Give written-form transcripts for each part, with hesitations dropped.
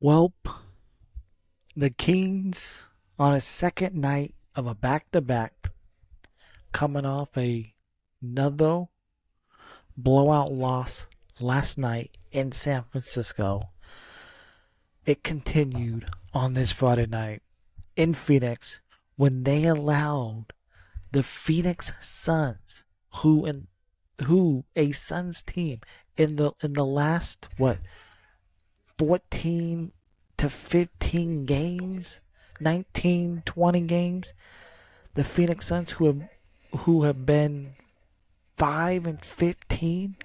Well, the Kings on a second night of a back-to-back, coming off another blowout loss last night in San Francisco. It continued on this Friday night in Phoenix when they allowed the Phoenix Suns, who a Suns team in the last 14 to 15 games, 19, 20 games, the Phoenix Suns who have been 5 and 15,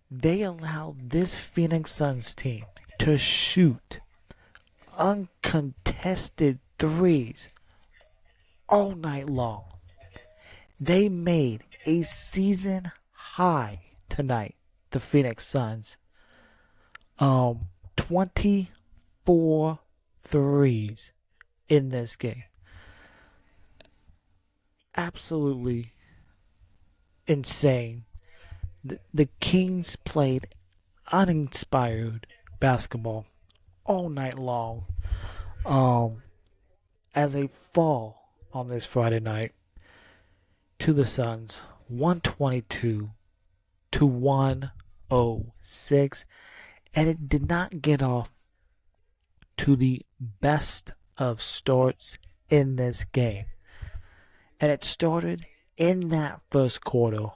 they allowed this Phoenix Suns team to shoot uncontested threes all night long. They made a season high tonight, the Phoenix Suns. 24 threes in this game. Absolutely insane. The Kings played uninspired basketball all night long. Um, as a fall on this Friday night to the Suns, 122 to 106, and it did not get off to the best of starts in this game. And it started in that first quarter.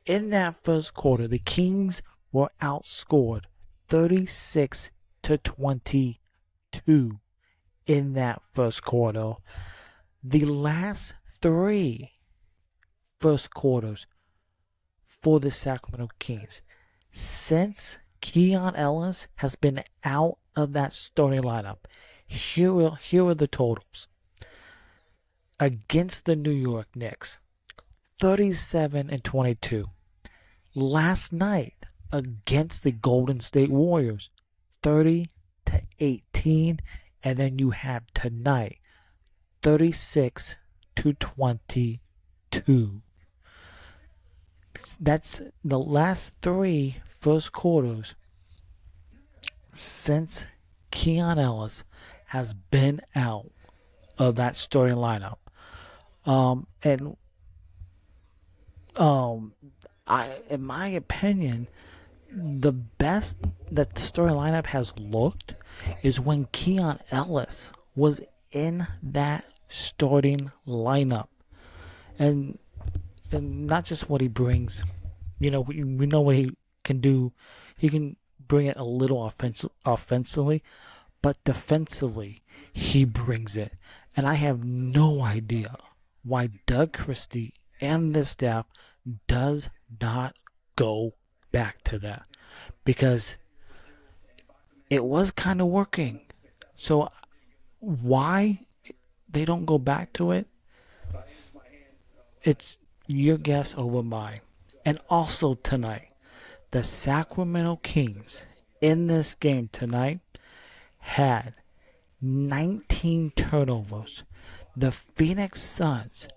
In that first quarter, the Kings were outscored 36 to 22 in that first quarter. The last three first quarters for the Sacramento Kings, since Keon Ellis has been out of that starting lineup, here are the totals. Against the New York Knicks, 37 and 22. Last night against the Golden State Warriors, 30 to 18, and then you have tonight 36 to 22. That's the last three first quarters since Keon Ellis has been out of that starting lineup. And in my opinion, the best that the starting lineup has looked is when Keon Ellis was in that starting lineup, and not just what he brings. We know what he can do. He can bring it a little offensively, but defensively, he brings it. And I have no idea why Doug Christie and the staff does not go back to that, because it was kind of working. So why they don't go back to it? It's your guess over mine. And also tonight, the Sacramento Kings in this game tonight had 19 turnovers. The Phoenix Suns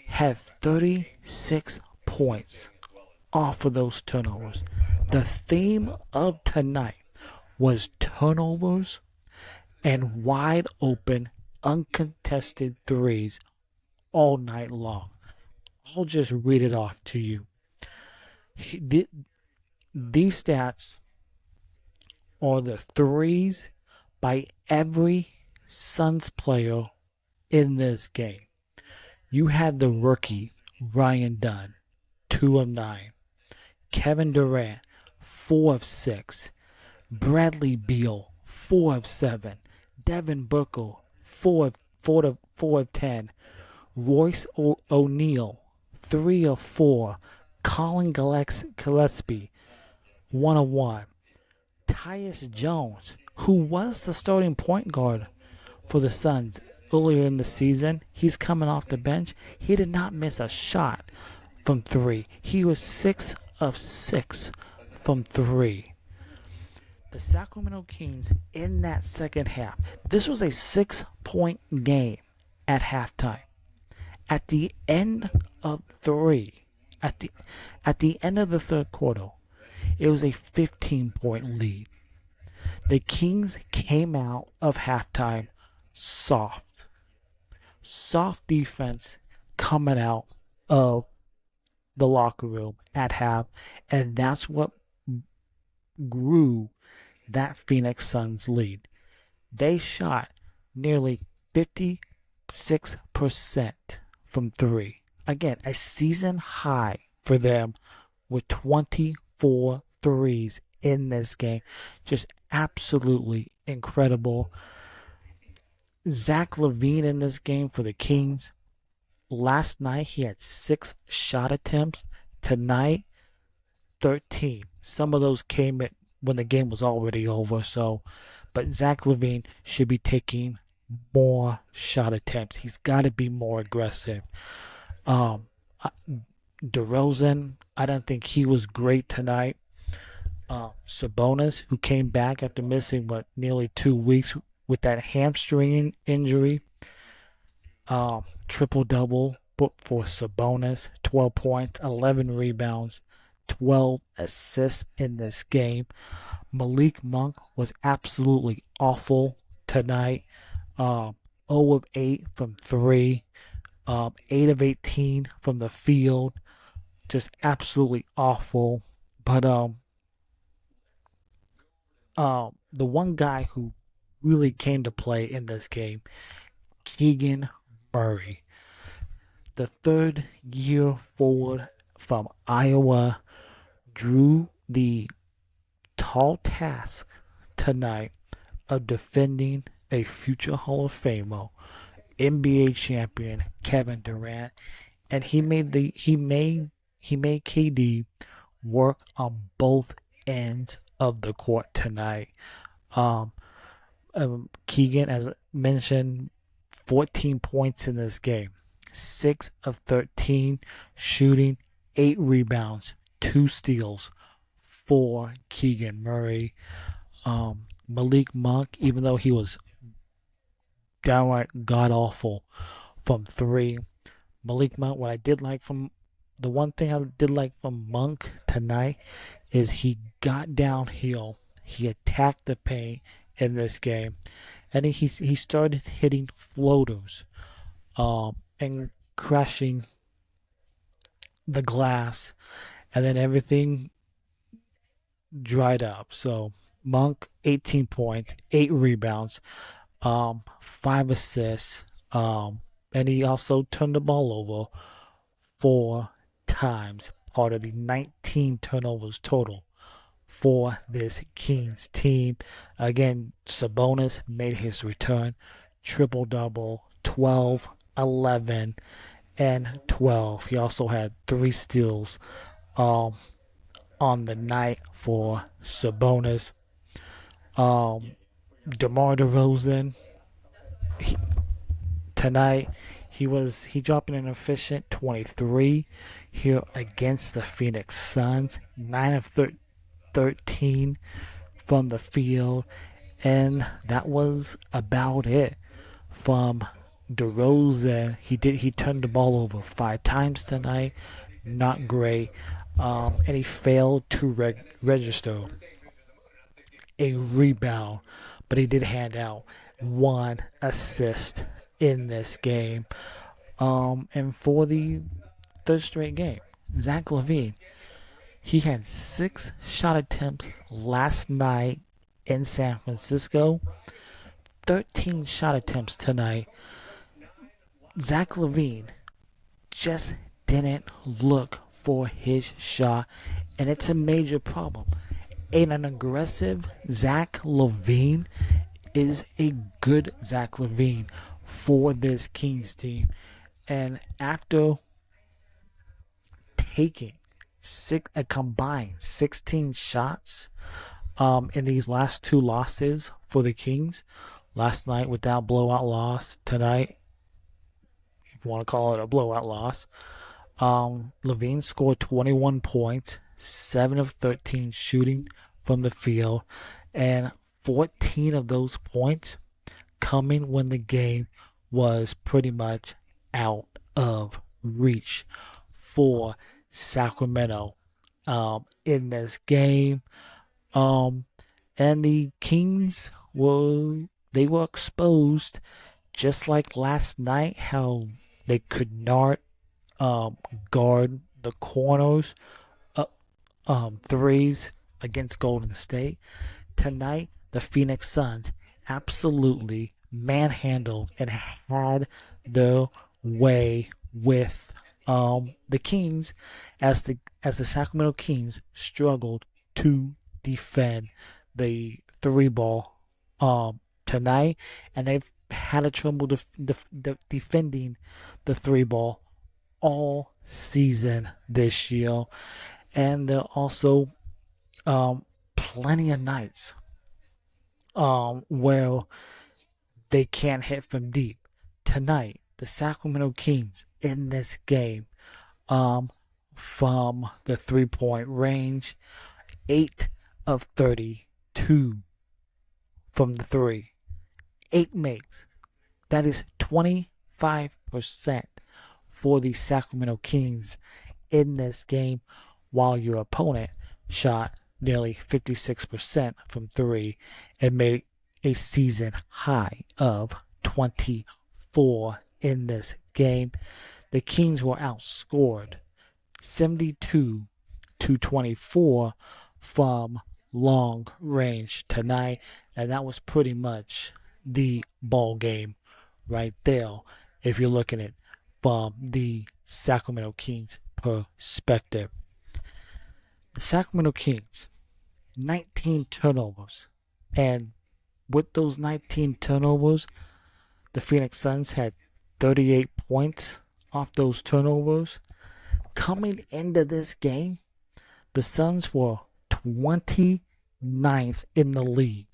had 36 points off of those turnovers. The theme of tonight was turnovers and wide open, uncontested threes all night long. I'll just read it off to you. These stats are the threes by every Suns player in this game. You had the rookie Ryan Dunn, 2 of 9. Kevin Durant, 4 of 6. Bradley Beal, 4 of 7. Devin Booker, 4 of 10. Royce O'Neal, 3 of 4. Colin Gillespie, 1 of 1. Tyus Jones, who was the starting point guard for the Suns earlier in the season, he's coming off the bench. He did not miss a shot from 3. He was 6 of 6 from 3. The Sacramento Kings in that second half, this was a 6-point game at halftime. At the end of the end of the third quarter, it was a 15-point lead. The Kings came out of halftime soft. Soft defense coming out of the locker room at half, and that's what grew that Phoenix Suns lead. They shot nearly 56% from three. Again, a season high for them with 24 threes in this game. Just absolutely incredible. Zach LaVine in this game for the Kings. Last night he had 6 shot attempts. Tonight, 13. Some of those came at when the game was already over. But Zach LaVine should be taking more shot attempts. He's got to be more aggressive. DeRozan, I don't think he was great tonight. Sabonis, who came back after missing nearly 2 weeks with that hamstring injury. Triple-double for Sabonis, 12 points, 11 rebounds, 12 assists in this game. Malik Monk was absolutely awful tonight. 0 of 8 from 3, 8 of 18 from the field. Just absolutely awful. But the one guy who really came to play in this game, Keegan Murray, the third-year forward from Iowa, drew the tall task tonight of defending a future Hall of Famer, NBA champion Kevin Durant, and he made KD work on both ends of the court tonight. Keegan, as mentioned, 14 points in this game, 6 of 13 shooting, 8 rebounds, 2 steals for Keegan Murray. Malik Monk, even though he was downright god-awful from 3, Malik Monk, the one thing I did like from Monk tonight is he got downhill. He attacked the paint in this game, and he started hitting floaters and crashing the glass, and then everything dried up. So Monk, 18 points, 8 rebounds, 5 assists, and he also turned the ball over 4 times, part of the 19 turnovers total for this Kings team. Again, Sabonis made his return, triple-double, 12, 11, and 12. He also had 3 steals on the night for Sabonis. DeMar DeRozan, tonight he dropped an efficient 23 here against the Phoenix Suns, 9 of 13 from the field, and that was about it from DeRozan. He turned the ball over 5 times tonight, not great, and he failed to register a rebound, but he did hand out 1 assist in this game. And for the third straight game, Zach LaVine, he had 6 shot attempts last night in San Francisco, 13 shot attempts tonight. Zach LaVine just didn't look for his shot, and it's a major problem. And an aggressive Zach LaVine is a good Zach LaVine for this Kings team. And after taking a combined 16 shots in these last 2 losses for the Kings, last night with that blowout loss, tonight, if you want to call it a blowout loss, LaVine scored 21 points, 7 of 13 shooting from the field, and 14 of those points coming when the game was pretty much out of reach for Sacramento in this game. And And the Kings were exposed, just like last night, how they could not guard the corners threes against Golden State. Tonight, the Phoenix Suns absolutely manhandled and had their way with the Kings, as the Sacramento Kings struggled to defend the three ball tonight, and they've had a trouble defending the three ball all season this year. And there are also plenty of nights where they can't hit from deep. Tonight, the Sacramento Kings in this game, from the 3-point range, 8 of 32 from the 3. 8 makes. That is 25% for the Sacramento Kings in this game, while your opponent shot nearly 56% from 3 and made a season high of 24 in this game. The Kings were outscored 72-24 from long range tonight, and that was pretty much the ball game right there, if you're looking at it from the Sacramento Kings perspective. The Sacramento Kings, 19 turnovers, and with those 19 turnovers, the Phoenix Suns had 38 points off those turnovers. Coming into this game, the Suns were 29th in the league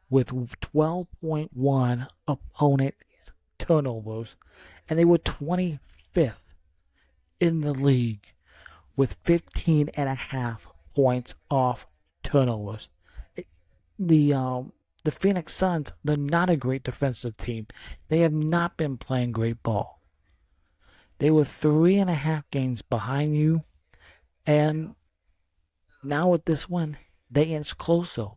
with 12.1 opponent turnovers, and they were 25th in the league with 15.5 points off turnovers. The Phoenix Suns, they're not a great defensive team. They have not been playing great ball. They were 3.5 games behind you, and now with this win, they inch closer.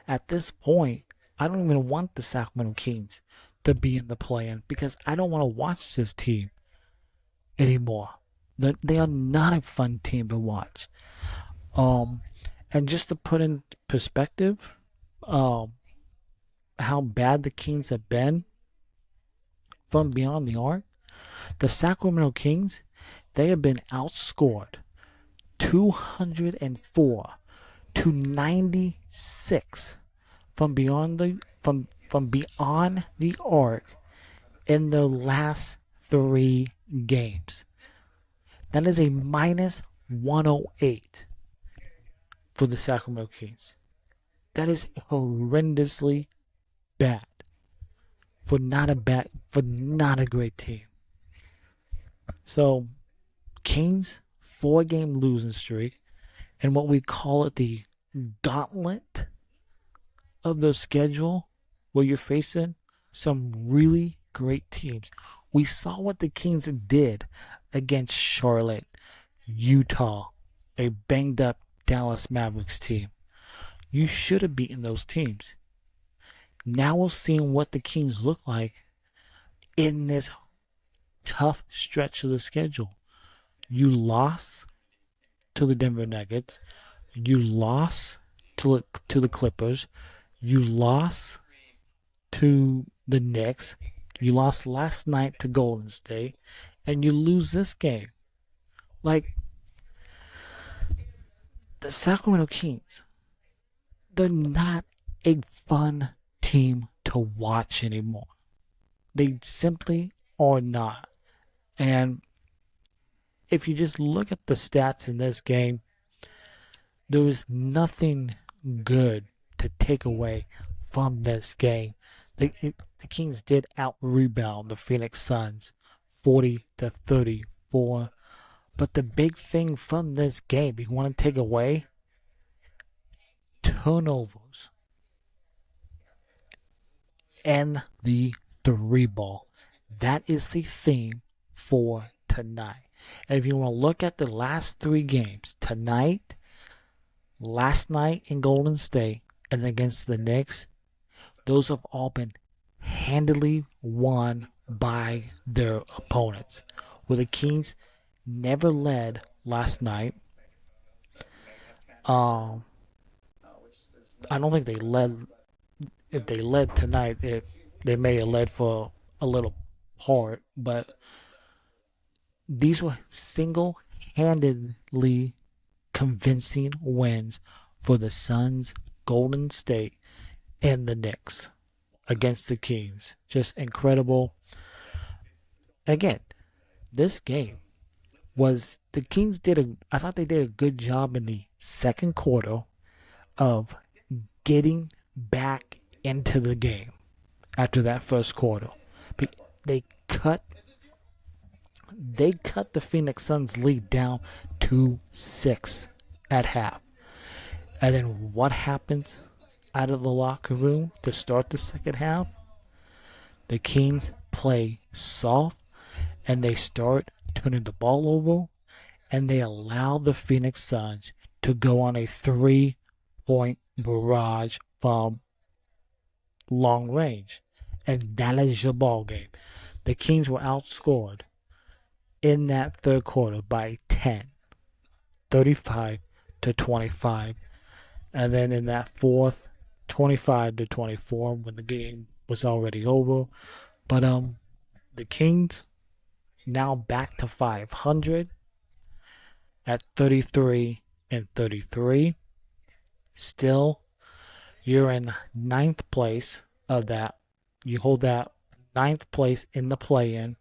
At this point, I don't even want the Sacramento Kings to be in the play-in because I don't want to watch this team anymore. They are not a fun team to watch. And just to put in perspective, how bad the Kings have been from beyond the arc, the Sacramento Kings, they have been outscored 204 to 96 from beyond the arc in the last 3 games. That is a minus 108 for the Sacramento Kings. That is horrendously bad for not a great team. So, Kings 4-game losing streak, and what we call it the gauntlet of the schedule, where you're facing some really great teams. We saw what the Kings did against Charlotte, Utah, a banged up Dallas Mavericks team. You should have beaten those teams. Now we're seeing what the Kings look like in this tough stretch of the schedule. You lost to the Denver Nuggets. You lost to the Clippers. You lost to the Knicks. You lost last night to Golden State. And you lose this game. Like, the Sacramento Kings, they're not a fun team to watch anymore. They simply are not. And if you just look at the stats in this game, there is nothing good to take away from this game. The Kings did out-rebound the Phoenix Suns 40-34. But the big thing from this game, you want to take away, turnovers and the 3-ball. That is the theme for tonight. And if you want to look at the last 3 games, tonight, last night in Golden State, and against the Knicks, those have all been handily won by their opponents. Where the Kings never led last night. I don't think they led. If they led tonight, they may have led for a little part, but these were single-handedly convincing wins for the Suns, Golden State, and the Knicks against the Kings. Just incredible. Again, this game was the Kings I thought they did a good job in the second quarter of getting back into the game after that first quarter. They cut the Phoenix Suns lead down to 6 at half. And then what happens out of the locker room to start the second half? The Kings play soft and they start turning the ball over, and they allow the Phoenix Suns to go on a 3-point barrage from long range. And that is your ball game. The Kings were outscored in that third quarter by 10, 35-25. And then in that fourth, 25-24 when the game was already over. But the Kings now back to 500 at 33-33. Still, you're in ninth place of that. You hold that ninth place in the play-in.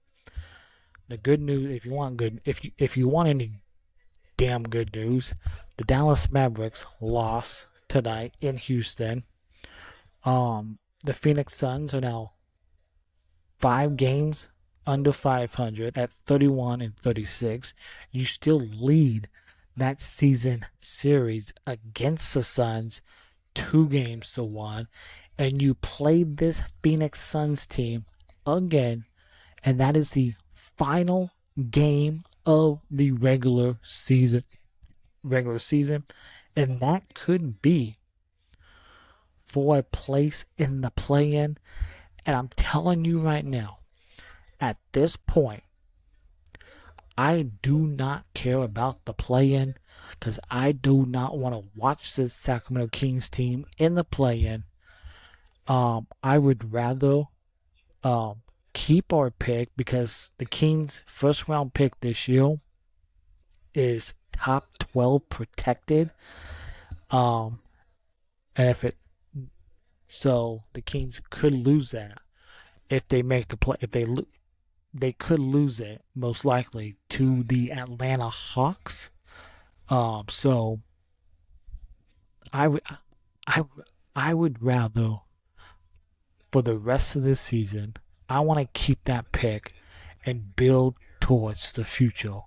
The good news, if you want any damn good news, the Dallas Mavericks lost tonight in Houston. The Phoenix Suns are now 5 games under 500 at 31-36. You still lead that season series against the Suns 2-1, and you played this Phoenix Suns team again, and that is the final game of the regular season, and that could be for a place in the play-in. And I'm telling you right now, at this point, I do not care about the play-in, because I do not want to watch this Sacramento Kings team in the play-in. I would rather keep our pick, because the Kings' first round pick this year is top 12 protected. And so the Kings could lose that if they make the play. If they could lose it most likely to the Atlanta Hawks. So I would rather, for the rest of this season, I want to keep that pick and build towards the future.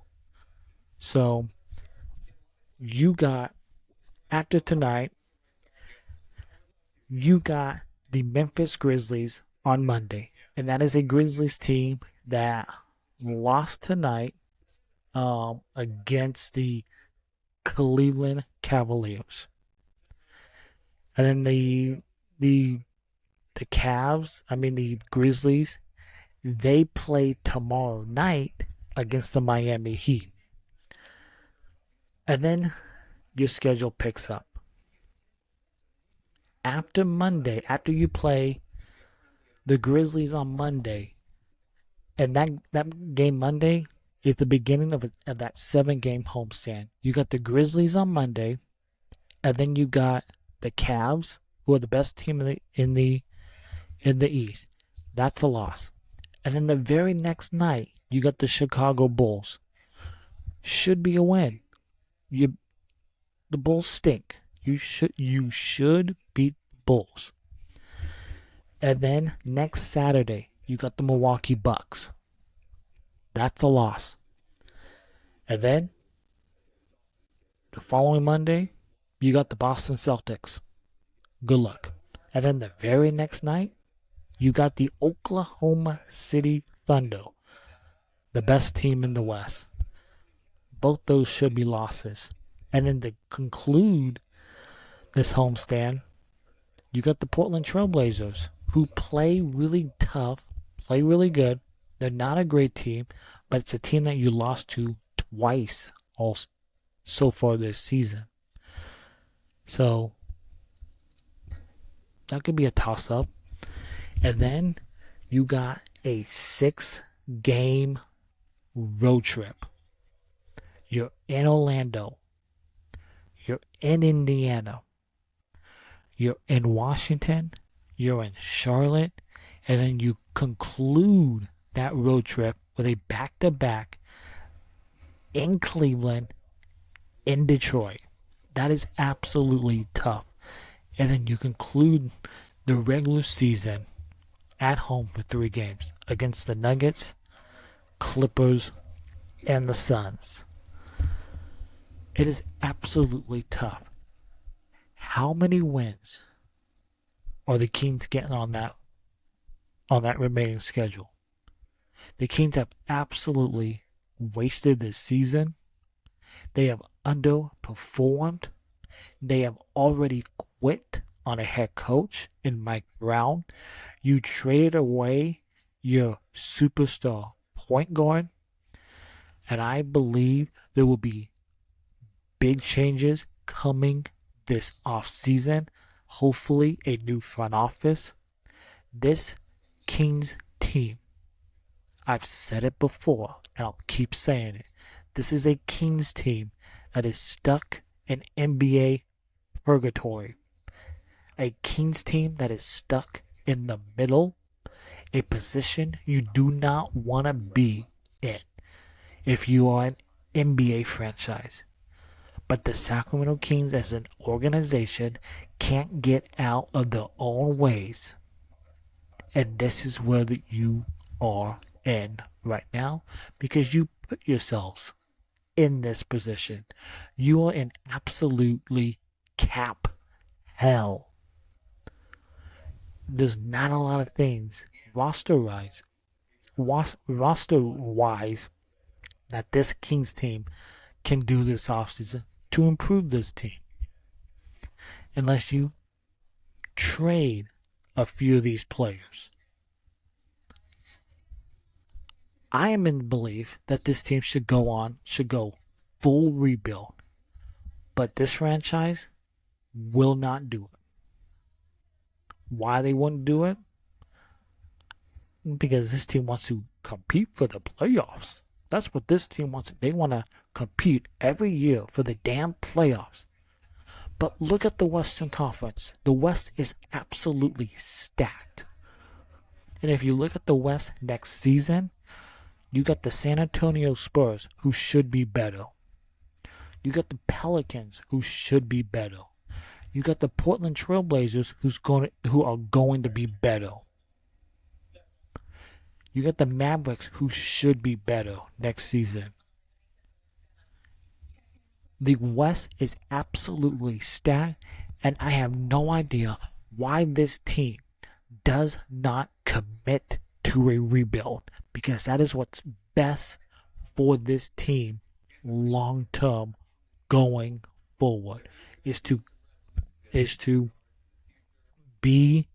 So you got, after tonight, you got the Memphis Grizzlies on Monday. And that is a Grizzlies team that lost tonight against the Cleveland Cavaliers. And then the Grizzlies, they play tomorrow night against the Miami Heat. And then your schedule picks up. After Monday, after you play the Grizzlies on Monday, and that game Monday is the beginning of that 7-game homestand. You got the Grizzlies on Monday, and then you got the Cavs, who are the best team in the East. That's a loss. And then the very next night, you got the Chicago Bulls. Should be a win. The Bulls stink. You should beat the Bulls. And then next Saturday, you got the Milwaukee Bucks. That's a loss. And then the following Monday, you got the Boston Celtics. Good luck. And then the very next night, you got the Oklahoma City Thunder, the best team in the West. Both those should be losses. And then to conclude this homestand, You got the Portland Trailblazers, who play really tough, play really good. They're not a great team, but it's a team that you lost to twice all so far this season. So that could be a toss-up. And then you got a 6-game road trip. You're in Orlando. You're in Indiana. You're in Washington. You're in Charlotte. And then you conclude that road trip with a back-to-back in Cleveland, in Detroit. That is absolutely tough. And then you conclude the regular season at home for 3 games against the Nuggets, Clippers, and the Suns. It is absolutely tough. How many wins are the Kings getting on that remaining schedule? The Kings have absolutely wasted this season. They have underperformed. They have already quit on a head coach in Mike Brown. You traded away your superstar point guard. And I believe there will be big changes coming this offseason. Hopefully a new front office. This Kings team, I've said it before and I'll keep saying it. This is a Kings team that is stuck in NBA purgatory. A Kings team that is stuck in the middle, a position you do not want to be in if you are an NBA franchise. But the Sacramento Kings as an organization can't get out of their own ways. And this is where you are in right now because you put yourselves in this position. You are in absolutely cap hell. There's not a lot of things roster-wise that this Kings team can do this offseason to improve this team. Unless you trade a few of these players. I am in belief that this team should go full rebuild. But this franchise will not do it. Why they wouldn't do it? Because this team wants to compete for the playoffs. That's what this team wants. They want to compete every year for the damn playoffs. But look at the Western Conference. The West is absolutely stacked. And if you look at the West next season, you got the San Antonio Spurs, who should be better. You got the Pelicans, who should be better. You got the Portland Trailblazers, who are going to be better. You got the Mavericks, who should be better next season. The West is absolutely stacked, and I have no idea why this team does not commit to a rebuild, because that is what's best for this team long term going forward, is to be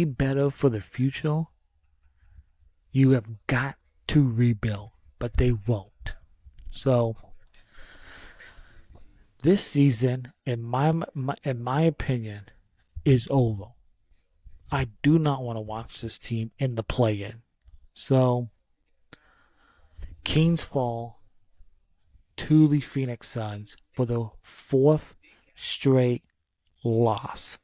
better for the future. You have got to rebuild, but they won't. So this season, in my opinion, is over. I do not want to watch this team in the play-in. So Kings fall to the Phoenix Suns for the 4th straight loss.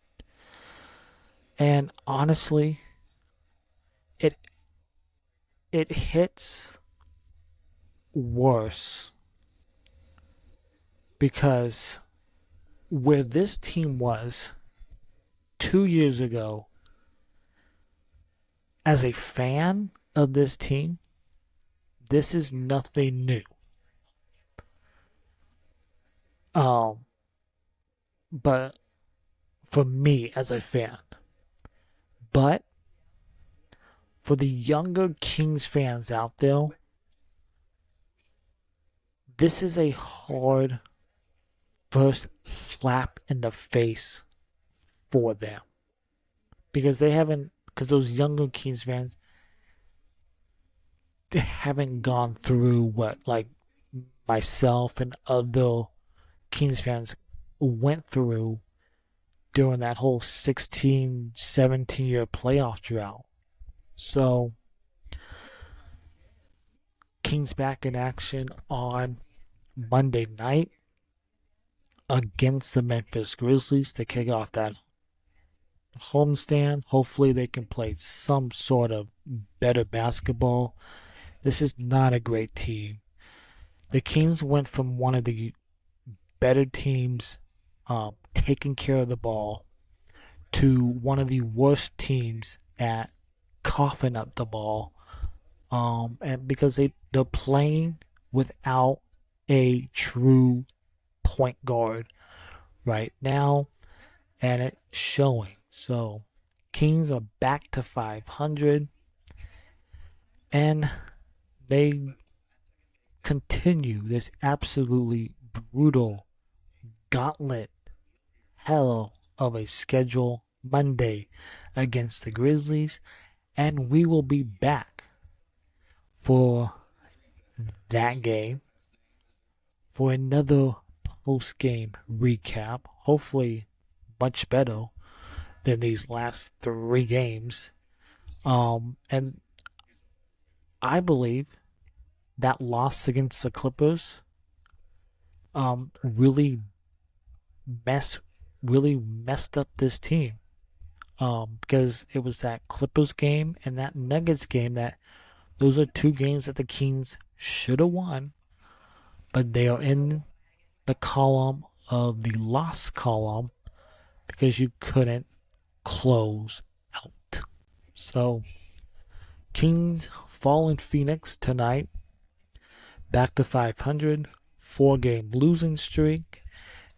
And honestly, it hits worse because where this team was 2 years ago, as a fan of this team, this is nothing new. But for me as a fan, but for the younger Kings fans out there, this is a hard first slap in the face for them because those younger Kings fans, they haven't gone through what like myself and other Kings fans went through during that whole 16, 17-year playoff drought. So, Kings back in action on Monday night against the Memphis Grizzlies to kick off that homestand. Hopefully they can play some sort of better basketball. This is not a great team. The Kings went from one of the better teams taking care of the ball to one of the worst teams at coughing up the ball. And because they're playing without a true point guard right now, and it's showing. So, Kings are back to 500, and they continue this absolutely brutal gauntlet hell of a schedule Monday against the Grizzlies, and we will be back for that game for another post-game recap, hopefully much better than these last 3 games. And I believe that loss against the Clippers really messed up this team. Because it was that Clippers game and that Nuggets game those are 2 games that the Kings should have won, but they are in the column of the loss column because you couldn't close out. So, Kings fall in Phoenix tonight, back to 500, 4-game losing streak,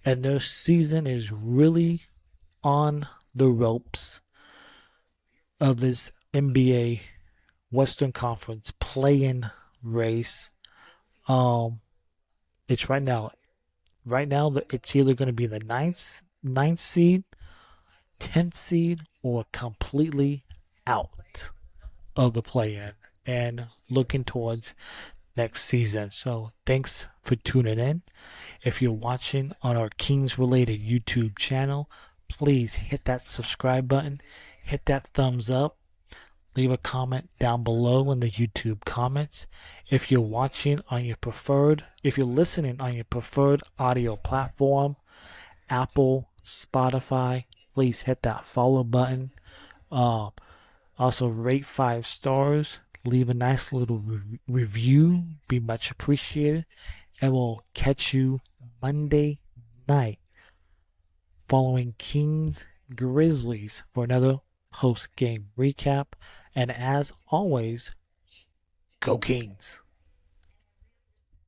and their season is really on the ropes of this NBA Western Conference play-in race. It's right now. Right now, it's either going to be the ninth seed, 10th seed, or completely out of the play-in and looking towards next season. So thanks for tuning in. If you're watching on our Kings related YouTube channel, please hit that subscribe button, hit that thumbs up, leave a comment down below in the YouTube comments. If you're listening on your preferred audio platform, Apple, Spotify, please hit that follow button. Also rate 5 stars, leave a nice little review, be much appreciated, and we'll catch you Monday night following Kings Grizzlies for another post-game recap. And as always, go Kings!